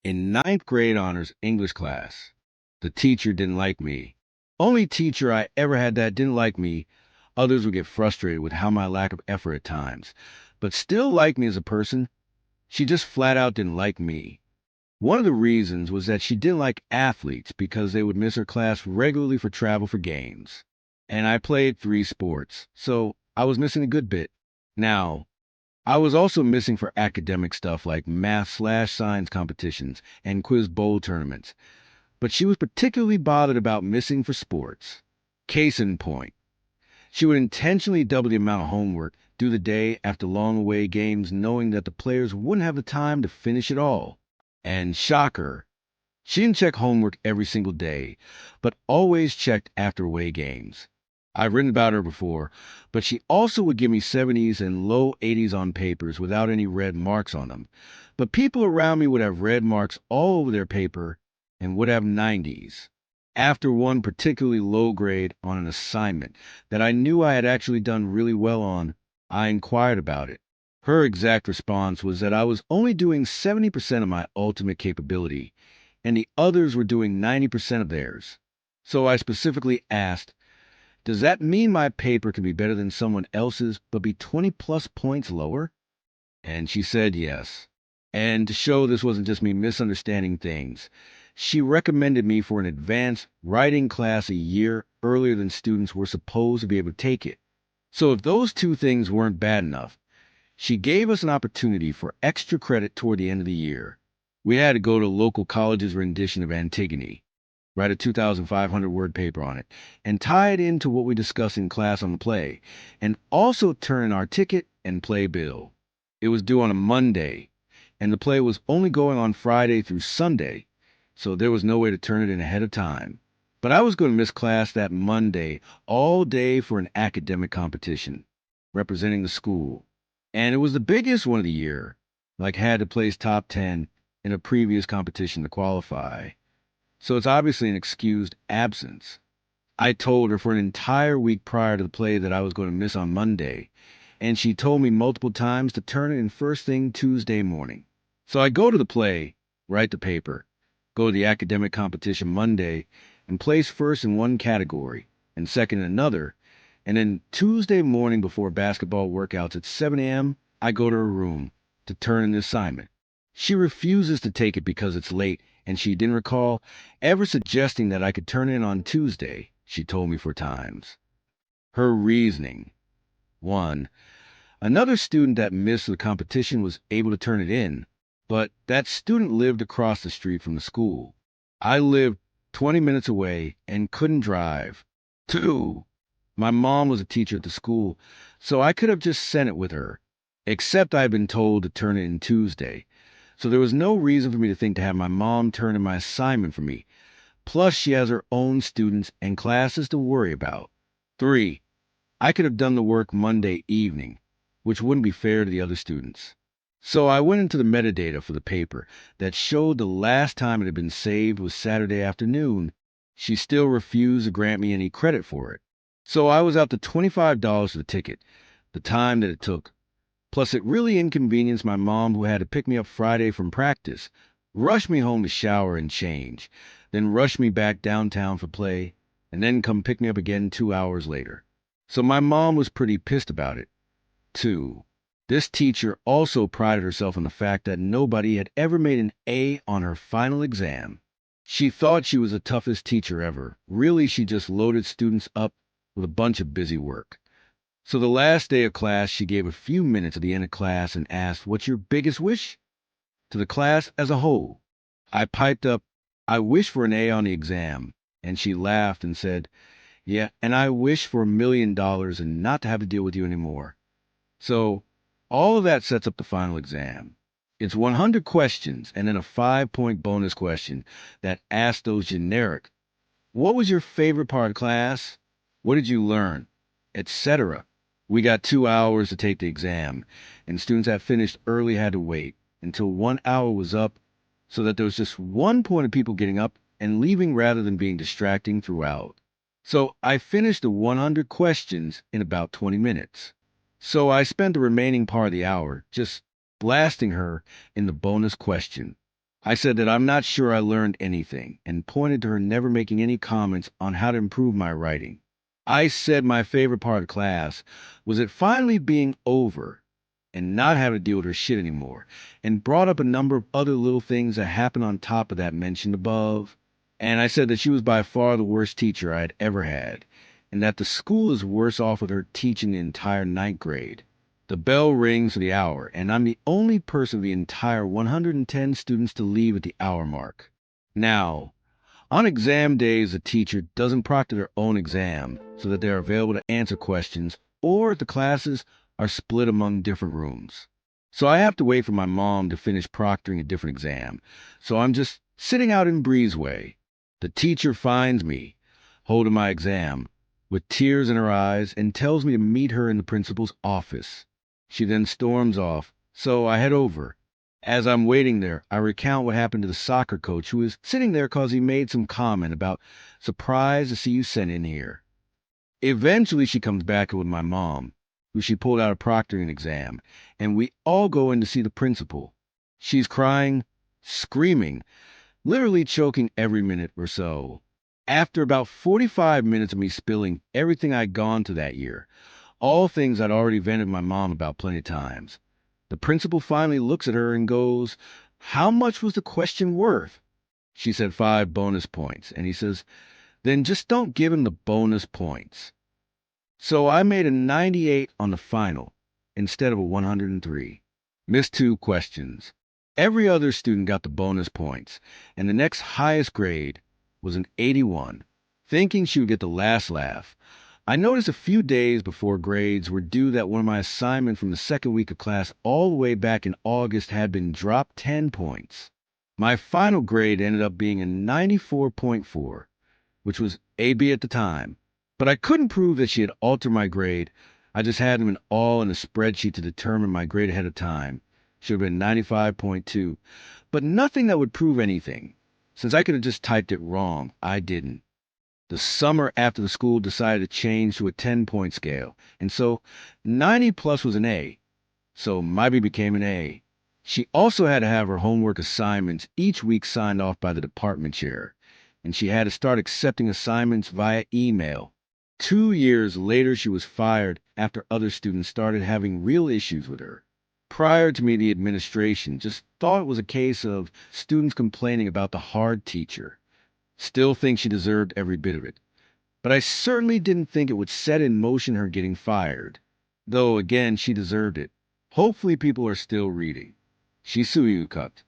In ninth grade honors English class, the teacher didn't like me. Only teacher I ever had that didn't like me. Others would get frustrated with how my lack of effort at times, but still liked me as a person. She just flat out didn't like me. One of the reasons was that she didn't like athletes because they would miss her class regularly for travel for games. And I played three sports, so I was missing a good bit. Now, I was also missing for academic stuff like math/science competitions and quiz bowl tournaments, but she was particularly bothered about missing for sports. Case in point, she would intentionally double the amount of homework due the day after long away games, knowing that the players wouldn't have the time to finish it all. And shocker, she didn't check homework every single day, but always checked after away games. I've written about her before, but she also would give me 70s and low 80s on papers without any red marks on them. But people around me would have red marks all over their paper and would have 90s. After one particularly low grade on an assignment that I knew I had actually done really well on, I inquired about it. Her exact response was that I was only doing 70% of my ultimate capability, and the others were doing 90% of theirs. So I specifically asked, does that mean my paper can be better than someone else's but be 20 plus points lower? And she said yes. And to show this wasn't just me misunderstanding things, she recommended me for an advanced writing class a year earlier than students were supposed to be able to take it. So if those two things weren't bad enough, she gave us an opportunity for extra credit toward the end of the year. We had to go to a local college's rendition of Antigone, write a 2,500-word paper on it, and tie it into what we discussed in class on the play, and also turn in our ticket and play bill. It was due on a Monday, and the play was only going on Friday through Sunday, so there was no way to turn it in ahead of time. But I was going to miss class that Monday all day for an academic competition, representing the school. And it was the biggest one of the year, like had to place top 10 in a previous competition to qualify. So it's obviously an excused absence. I told her for an entire week prior to the play that I was going to miss on Monday, and she told me multiple times to turn it in first thing Tuesday morning. So I go to the play, write the paper, go to the academic competition Monday, and place first in one category and second in another, and then Tuesday morning before basketball workouts at 7 a.m., I go to her room to turn in the assignment. She refuses to take it because it's late, and she didn't recall ever suggesting that I could turn in on Tuesday, she told me 4 times. Her reasoning: 1. Another student that missed the competition was able to turn it in, but that student lived across the street from the school. I lived 20 minutes away and couldn't drive. 2. My mom was a teacher at the school, so I could have just sent it with her, except I had been told to turn it in Tuesday. So there was no reason for me to think to have my mom turn in my assignment for me. Plus, she has her own students and classes to worry about. 3. I could have done the work Monday evening, which wouldn't be fair to the other students. So I went into the metadata for the paper that showed the last time it had been saved was Saturday afternoon. She still refused to grant me any credit for it. So I was out to $25 for the ticket, the time that it took. Plus, it really inconvenienced my mom, who had to pick me up Friday from practice, rush me home to shower and change, then rush me back downtown for play, and then come pick me up again 2 hours later. So my mom was pretty pissed about it. 2. This teacher also prided herself on the fact that nobody had ever made an A on her final exam. She thought she was the toughest teacher ever. Really, she just loaded students up with a bunch of busy work. So the last day of class, she gave a few minutes at the end of class and asked, "What's your biggest wish?" to the class as a whole. I piped up, "I wish for an A on the exam." And she laughed and said, "Yeah, and I wish for $1 million and not to have to deal with you anymore." So all of that sets up the final exam. It's 100 questions and then a 5-point bonus question that asks those generic, "What was your favorite part of class? What did you learn?" etc. We got 2 hours to take the exam, and students that finished early had to wait until 1 hour was up so that there was just one point of people getting up and leaving rather than being distracting throughout. So I finished the 100 questions in about 20 minutes. So I spent the remaining part of the hour just blasting her in the bonus question. I said that I'm not sure I learned anything and pointed to her never making any comments on how to improve my writing. I said my favorite part of class was it finally being over and not having to deal with her shit anymore, and brought up a number of other little things that happened on top of that mentioned above. And I said that she was by far the worst teacher I had ever had, and that the school is worse off with her teaching the entire ninth grade. The bell rings for the hour, and I'm the only person of the entire 110 students to leave at the hour mark. Now, on exam days, the teacher doesn't proctor their own exam so that they are available to answer questions, or the classes are split among different rooms. So I have to wait for my mom to finish proctoring a different exam. So I'm just sitting out in Breezeway. The teacher finds me, holding my exam, with tears in her eyes, and tells me to meet her in the principal's office. She then storms off, so I head over. As I'm waiting there, I recount what happened to the soccer coach who was sitting there because he made some comment about surprised to see you sent in here. Eventually, she comes back with my mom, who she pulled out a proctoring exam, and we all go in to see the principal. She's crying, screaming, literally choking every minute or so. After about 45 minutes of me spilling everything I'd gone to that year, all things I'd already vented my mom about plenty of times, the principal finally looks at her and goes, "How much was the question worth?" She said 5 bonus points, and he says, "Then just don't give him the bonus points." So I made a 98 on the final instead of a 103. Missed 2 questions. Every other student got the bonus points, and the next highest grade was an 81. Thinking she would get the last laugh, I noticed a few days before grades were due that one of my assignments from the second week of class all the way back in August had been dropped 10 points. My final grade ended up being a 94.4, which was A B at the time. But I couldn't prove that she had altered my grade. I just had them all in a spreadsheet to determine my grade ahead of time. Should have been 95.2, but nothing that would prove anything. Since I could have just typed it wrong, I didn't. The summer after the school decided to change to a 10-point scale, and so 90 plus was an A, so my B became an A. She also had to have her homework assignments each week signed off by the department chair, and she had to start accepting assignments via email. 2 years later, she was fired after other students started having real issues with her. Prior to me, the administration just thought it was a case of students complaining about the hard teacher. Still think she deserved every bit of it. But I certainly didn't think it would set in motion her getting fired. Though again, she deserved it. Hopefully people are still reading. Shisuyu cut.